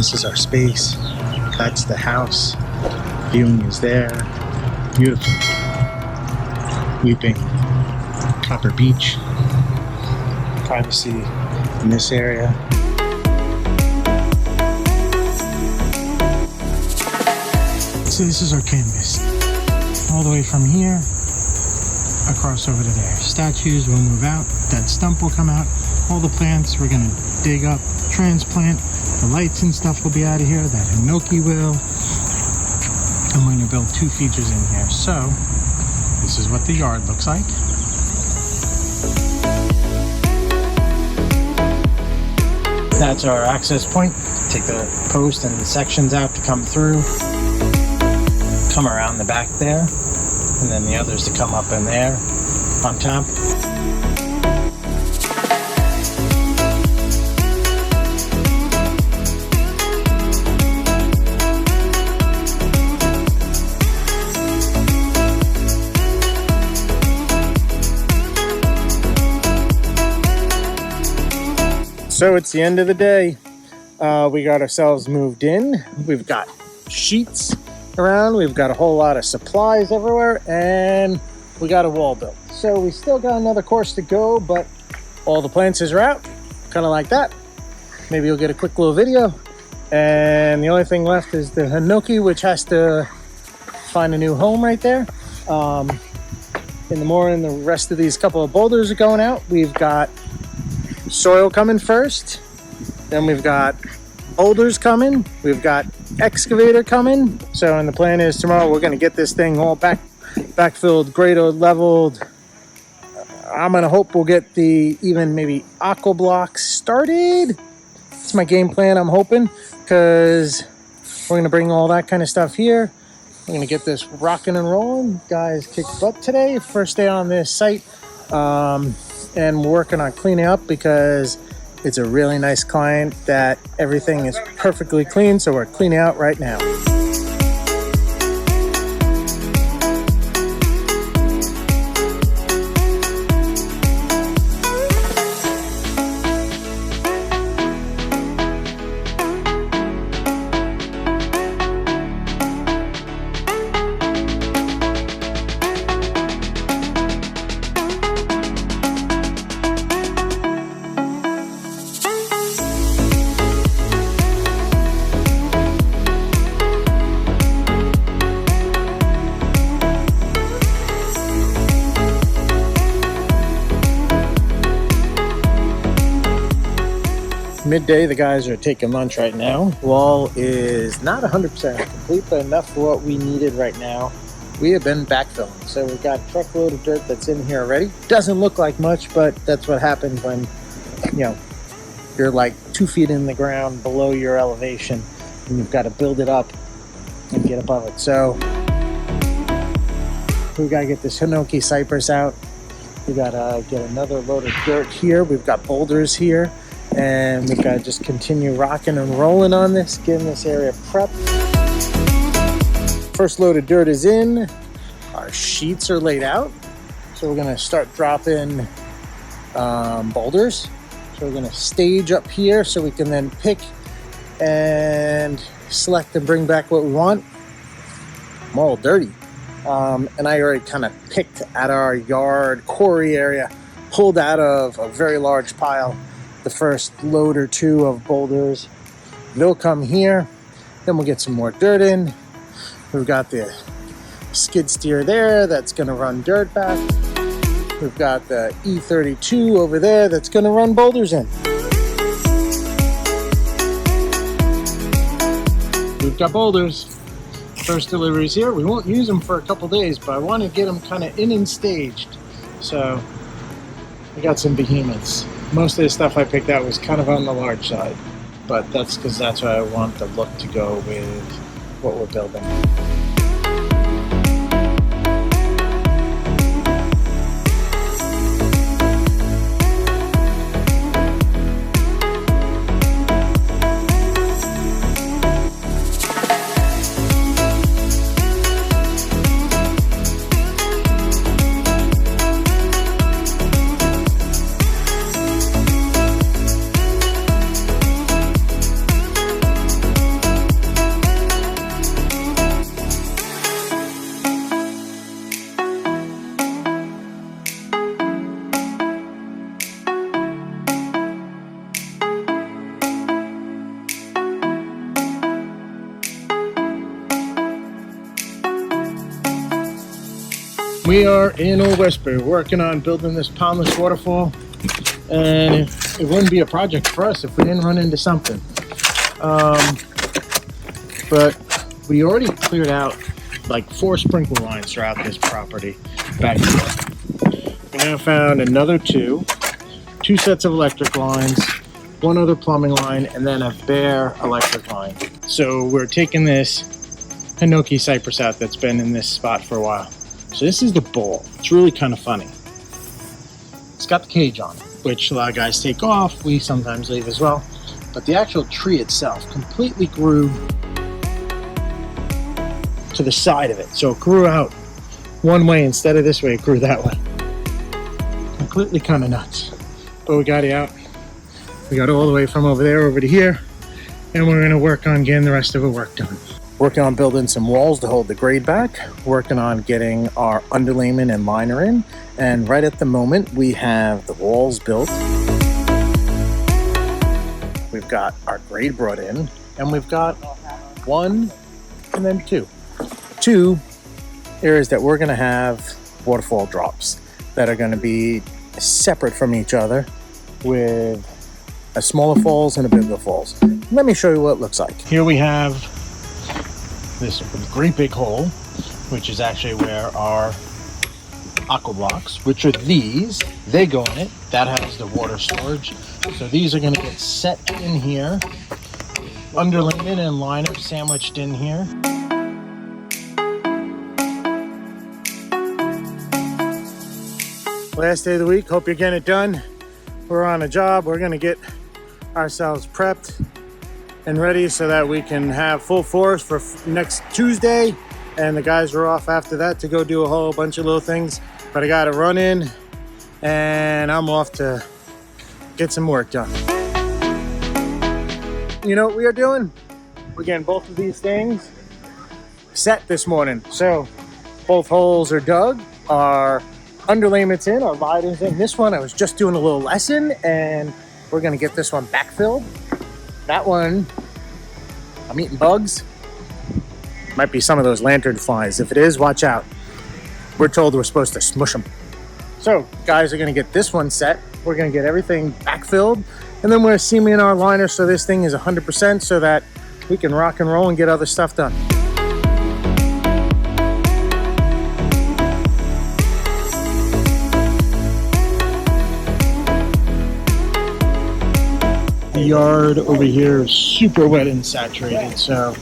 This is our space. That's the house. Viewing is there. Beautiful. Weeping Copper Beach. Privacy in this area. So this is our canvas. All the way from here across over to there. Statues will move out. That stump will come out. All the plants we're gonna dig up, transplant. The lights and stuff will be out of here. That hinoki will. And we're gonna build 2 features in here. So this is what the yard looks like. That's our access point. Take the post and the sections out to come through. Come around the back there, and then the others to come up in there on top. So it's the end of the day. We got ourselves moved in. We've got sheets around. We've got a whole lot of supplies everywhere, and we got a wall built. So we still got another course to go, but all the plants are out, kind of like that. Maybe you'll get a quick little video. And the only thing left is the hinoki, which has to find a new home right there. In the morning, the rest of these couple of boulders are going out. We've got soil coming first, then we've got boulders coming, we've got excavator coming. So, and the plan is tomorrow we're going to get this thing all backfilled, graded, leveled. I'm going to hope we'll get the even maybe aqua blocks started. It's my game plan, I'm hoping, because we're going to bring all that kind of stuff here. We're going to get this rocking and rolling. Guys kicked butt today, first day on this site. And we're working on cleaning up because it's a really nice client that everything is perfectly clean. So we're cleaning out right now. Midday, the guys are taking lunch right now. Wall is not 100% complete, but enough for what we needed right now. We have been backfilling. So we've got a truckload of dirt that's in here already. Doesn't look like much, but that's what happens when, you're like 2 feet in the ground below your elevation and you've got to build it up and get above it. So we got to get this hinoki cypress out. We got to get another load of dirt here. We've got boulders here. And we've got to just continue rocking and rolling on this, getting this area prepped. First load of dirt is in. Our sheets are laid out. So we're going to start dropping boulders. So we're going to stage up here so we can then pick and select and bring back what we want. I'm all dirty. And I already kind of picked at our yard quarry area, pulled out of a very large pile the first load or 2 of boulders. They'll come here, then we'll get some more dirt in. We've got the skid steer there that's going to run dirt back. We've got the E32 over there that's going to run boulders in. We've got boulders. First deliveries here. We won't use them for a couple days, but I want to get them kind of in and staged. So we got some behemoths. Most of the stuff I picked out was kind of on the large side, but that's because that's what I want the look to go with what we're building. We are in Old Westbury working on building this Pondless Waterfall, and it wouldn't be a project for us if we didn't run into something. But we already cleared out like 4 sprinkler lines throughout this property back here. We now found another 2 sets of electric lines, 1 other plumbing line, and then a bare electric line. So we're taking this Hinoki cypress out that's been in this spot for a while. So this is the bowl. It's really kind of funny. It's got the cage on it, which a lot of guys take off. We sometimes leave as well. But the actual tree itself completely grew to the side of it. So it grew out one way instead of this way. It grew that way. Completely kind of nuts. But we got it out. We got all the way from over there over to here. And we're going to work on getting the rest of the work done. Working on building some walls to hold the grade back. Working on getting our underlayment and liner in. And right at the moment, we have the walls built. We've got our grade brought in. And we've got 1 and then 2 areas that we're going to have waterfall drops that are going to be separate from each other with a smaller falls and a bigger falls. Let me show you what it looks like. Here we have this great big hole, which is actually where our aqua blocks, which are these, they go in it. That has the water storage. So these are going to get set in here, underlayment and liner sandwiched in here. Last day of the week, hope you're getting it done. We're on a job. We're gonna get ourselves prepped and ready so that we can have full force for next Tuesday. And the guys are off after that to go do a whole bunch of little things. But I gotta run in and I'm off to get some work done. You know what we are doing? We're getting both of these things set this morning. So both holes are dug, our underlayment's in, our liner's in. This one I was just doing a little lesson and we're gonna get this one backfilled. That one, I'm eating bugs. Might be some of those lantern flies. If it is, watch out. We're told we're supposed to smush them. So guys are gonna get this one set. We're gonna get everything backfilled and then we're seaming our liner so this thing is 100% so that we can rock and roll and get other stuff done. The yard over here is super wet and saturated, so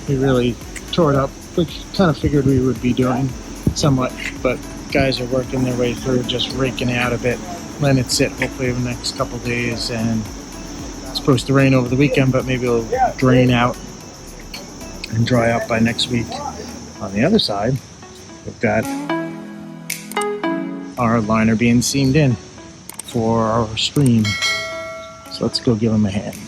we really tore it up, which kind of figured we would be doing somewhat, but guys are working their way through, just raking it out a bit, letting it sit hopefully over the next couple days. And it's supposed to rain over the weekend, but maybe it'll drain out and dry up by next week. On the other side, we've got our liner being seamed in for our stream. So let's go give them a hand.